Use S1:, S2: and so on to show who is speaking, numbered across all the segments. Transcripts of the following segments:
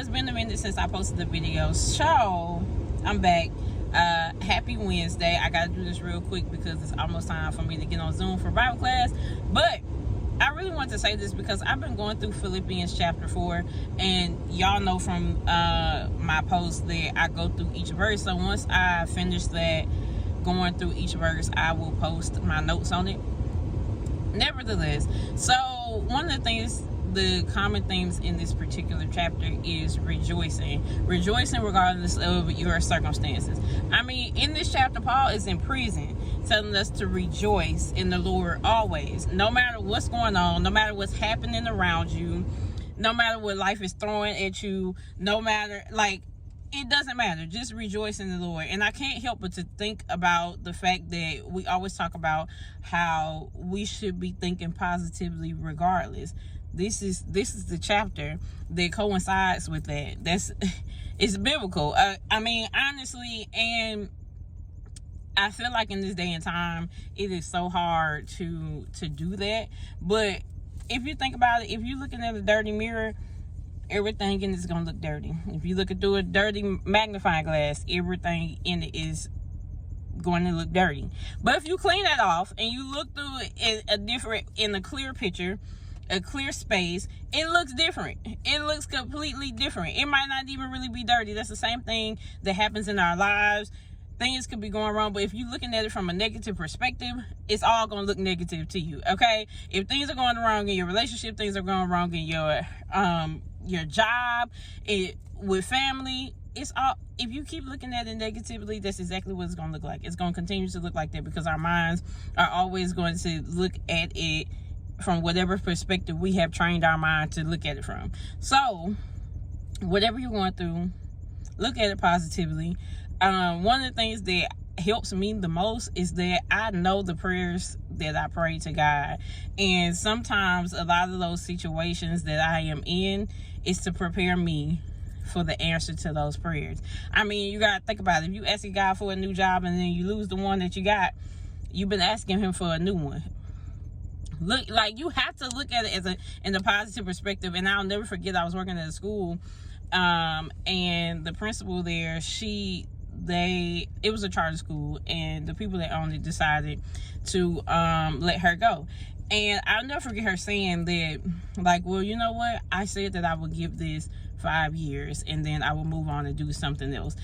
S1: it's been a minute since I posted the video, so I'm back. Happy Wednesday. I gotta do this real quick because it's almost time for me to get on Zoom for Bible class. But I really want to say this because I've been going through Philippians chapter 4, and y'all know from my post that I go through each verse. So once I finish that, going through each verse, I will post my notes on it. Nevertheless, so one of the things, the common themes in this particular chapter is rejoicing regardless of your circumstances. I mean, in this chapter, Paul is in prison telling us to rejoice in the Lord always, no matter what's going on, no matter what's happening around you, no matter what life is throwing at you, no matter, like, it doesn't matter. Just rejoice in the Lord. And I can't help but to think about the fact that we always talk about how we should be thinking positively regardless. This is the chapter that coincides with that. It's biblical. I mean, honestly, and I feel like in this day and time, it is so hard to do that. But if you think about it, if you're looking at a dirty mirror, everything in it is going to look dirty. If you look through a dirty magnifying glass, everything in it is going to look dirty. But if you clean that off and you look through it in a clear picture, a clear space, it looks different. It looks completely different. It might not even really be dirty. That's the same thing that happens in our lives. Things could be going wrong, but if you're looking at it from a negative perspective, it's all going to look negative to you, okay? If things are going wrong in your relationship, things are going wrong in your job, with family, it's all, if you keep looking at it negatively, that's exactly what it's going to look like. It's going to continue to look like that because our minds are always going to look at it from whatever perspective we have trained our mind to look at it from. So whatever you're going through, look at it positively. One of the things that helps me the most is that I know the prayers that I pray to God, and sometimes a lot of those situations that I am in is to prepare me for the answer to those prayers. I mean, you gotta think about it. If you asking God for a new job and then you lose the one that you got, you've been asking him for a new one. Look, like, you have to look at it in a positive perspective. And I'll never forget, I was working at a school, and the principal there, it was a charter school, and the people that owned it decided to let her go. And I'll never forget her saying that, like, well, you know what? I said that I would give this 5 years and then I will move on and do something else.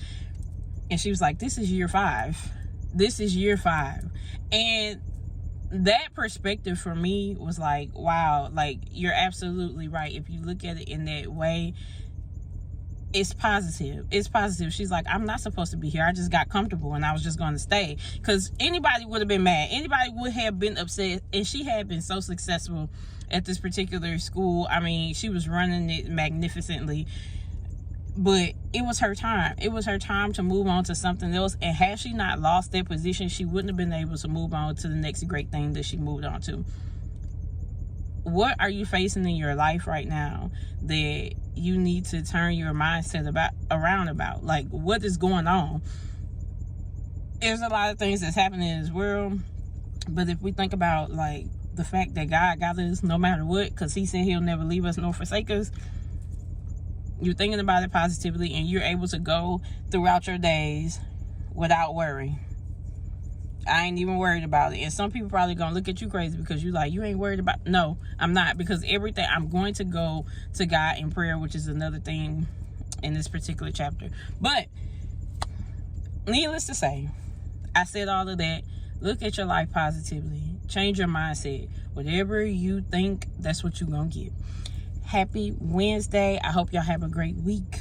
S1: And she was like, this is year 5. This is year 5. And that perspective for me was like, wow, like, you're absolutely right. If you look at it in that way, it's positive. It's positive. She's like, I'm not supposed to be here. I just got comfortable and I was just going to stay. Because anybody would have been mad. Anybody would have been upset. And she had been so successful at this particular school. I mean, she was running it magnificently. But it was her time. It was her time to move on to something else. And had she not lost that position, she wouldn't have been able to move on to the next great thing that she moved on to. What are you facing in your life right now that you need to turn your mindset around about? Like, what is going on? There's a lot of things that's happening in this world. But if we think about, like, the fact that God got us no matter what, because he said he'll never leave us nor forsake us, you're thinking about it positively and you're able to go throughout your days without worry. I ain't even worried about it. And some people probably gonna look at you crazy because you like, you ain't worried about. No, I'm not, because everything, I'm going to go to God in prayer, which is another thing in this particular chapter. But needless to say, I said all of that. Look at your life positively. Change your mindset. Whatever you think, that's what you're gonna get. Happy Wednesday. I hope y'all have a great week.